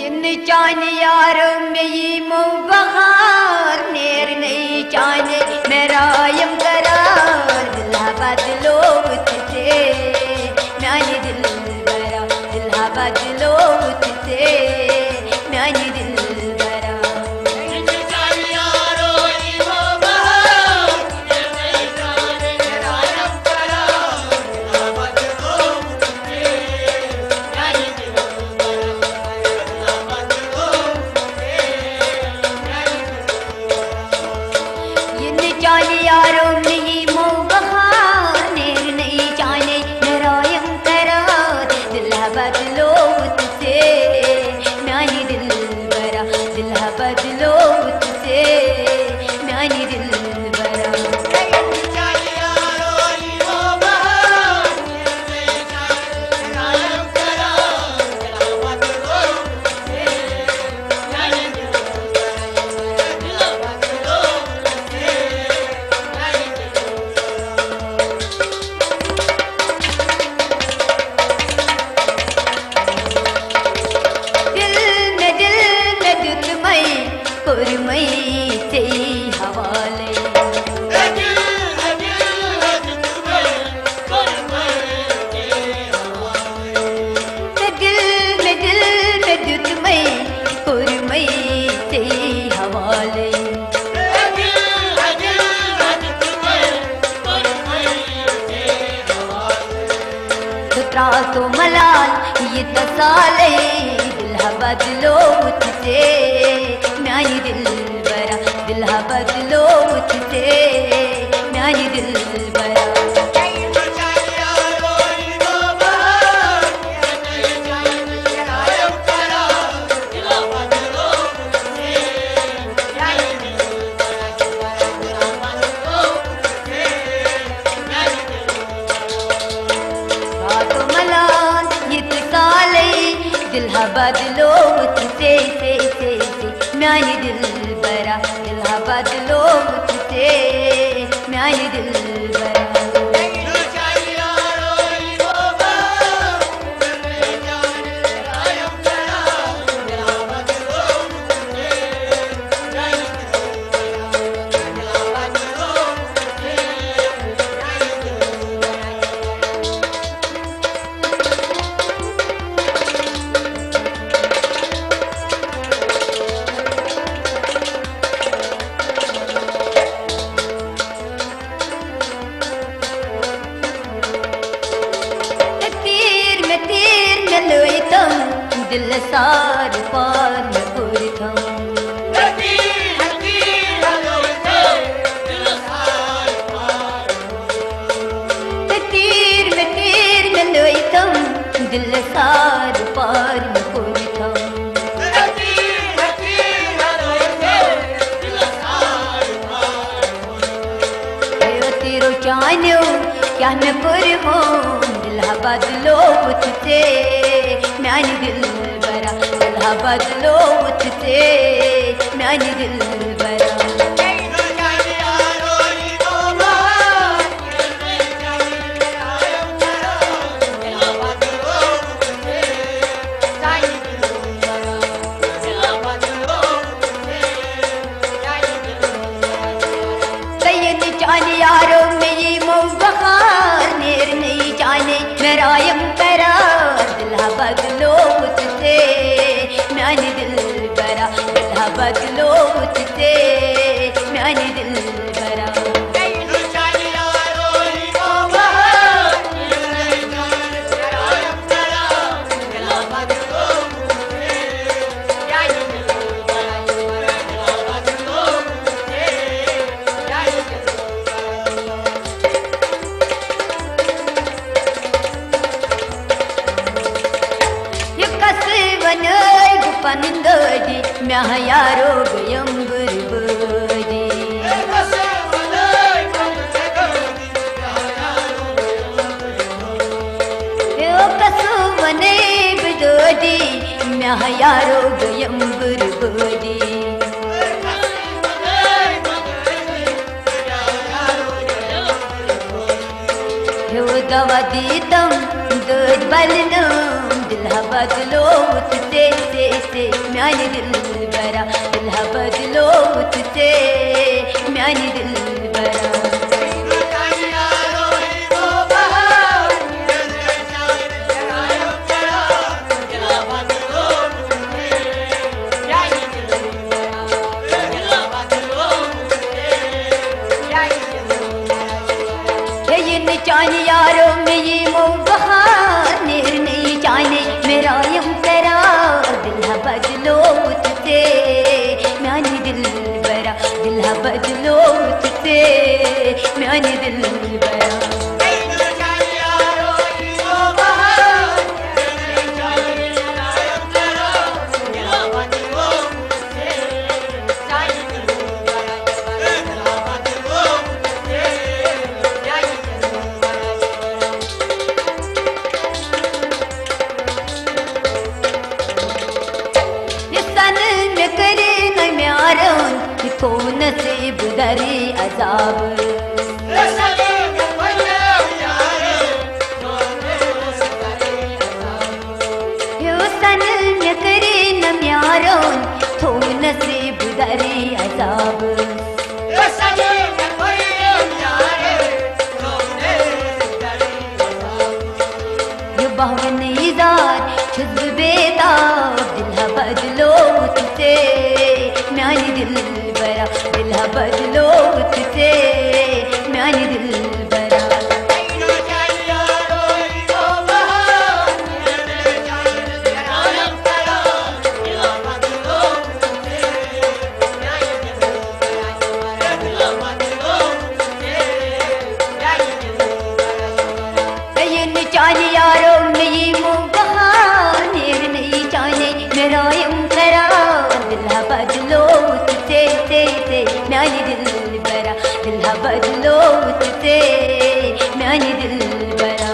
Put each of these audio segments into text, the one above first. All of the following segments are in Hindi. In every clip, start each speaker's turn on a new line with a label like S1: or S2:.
S1: चाने यारों में ये बहार नेर नहीं चाने मेरा यम करार दिला बदलो तुझे मैंने दिल बरा दिला बदलो तुझे मैंने दिल यारों में ये बहार नेर नहीं जाने मेरा यम करार दिला बदलो तुझे मैंने दिल बरा दिला बदलो तुझे मैंने दिल बरा कुरमई से हवाले दिल में जुतमई कुरमई से हवाले सुतरा तो मलाल ये तसाले दिल बदलो तुझे मैंने दिल बरा दिला बदलो तुझे मैंने दिल बरा दिला बदलो तुझे से मैंने दिल बरा दिला बदलो तुझे मैंने दिल बरा दिल सार पार में पुरथम तीर में लोईतम दिल सार पार में पुरथम तीरो चान्यो क्या न पुर हो दिला बदलो तुझे मैंने दिल बरा दिला बदलो तुझे मैंने दिल बरा जाने यारों में ये बहार नेर नहीं जाने मेरा यम करार दिला बदलो तुझे मैंने दिल बरा दिला बदलो तुझे मैंने दिल बरा पनंदोजी मैं यारो गयम बुरबोजी कसु वने बुदोजी मैं यारो गयम बुरबोजी दवा दीतम दूध बलनम दिला बदलो तुझसे से म्यानी दिल बरा दिल बदलो तुझसे म्यानी दिल बरा चाने यारो में ये बहार नेर नहीं चाने मेरा यम करा दिल बदलो तुझसे म्यानी दिल बरा दिल बदलो तुझसे म्यानी दिल बरा को नसीब दरी अजाब सन करे न म्यारो थो नसीब दरी अजाब बहुन इजार छुद बेताब दिल बदलो तुझसे म्यानी दिल बरा दिल बदलो तुझसे म्यानी दिल बरा चाने यारो नहीं मुबहार नहीं चाने मेरा यम करा दिल बदलो तुझसे म्यानी दिल बरा दिल बदलो तुझसे म्यानी दिल बरा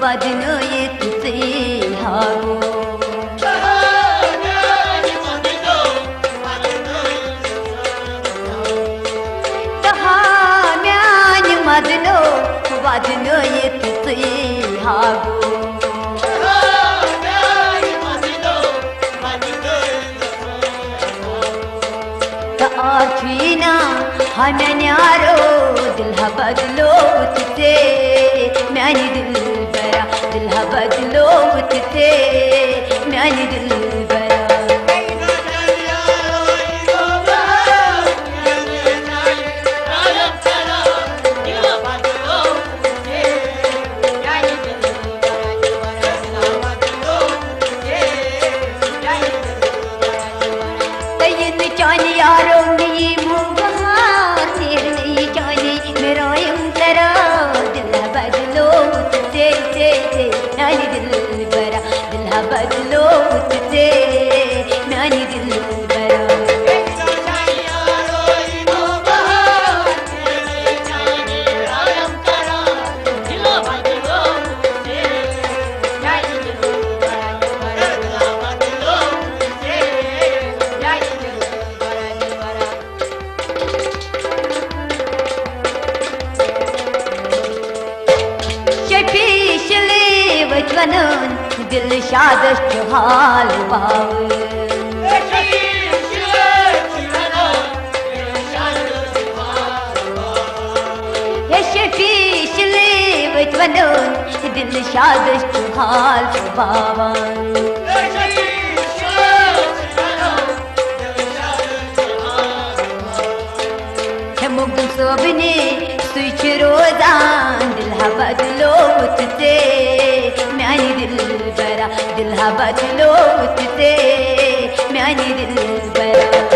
S1: बदनो ये तुझसे हारो कहा म्यान मदनो बदनो ये तुझसे हारो आखीना हमें न्यारो दिल बदलो तुझसे म्यानी दिल बरा दिल बदलो तुझसे म्यानी दिल बरा चाने यारो नहीं मुबहार नेर नहीं चाने मेरा यम करा दिल बदलो तुझसे म्यानी दिल बरा दिल बदलो तुझसे म्यानी दिल बरा दिल शादश हाल पावे शफीश ले वनो दिल शादश हाल पावा मुगल सोबने सुच रोजान दिल बदलो तुझसे म्यानी दिल बरा दिल बदलो तुझसे म्यानी दिल बरा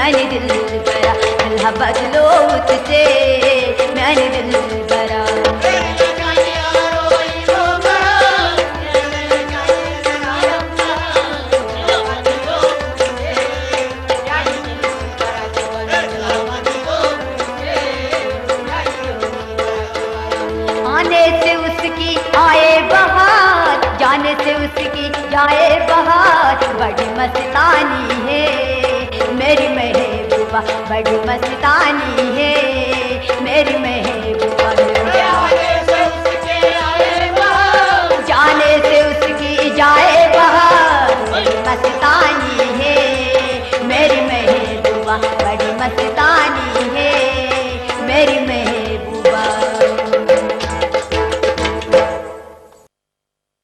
S1: मैंने दिल बरा दिल बदलो तुझसे मैंने दिल बरा आने से उसकी आए बहार जाने से उसकी जाए बहार बड़ी मस्तानी है मेरी महबूबा बड़ी मस्तानी है मेरी महबूबा जाने से उसकी जाए बहार बड़ी मस्तानी है मेरी महबूबा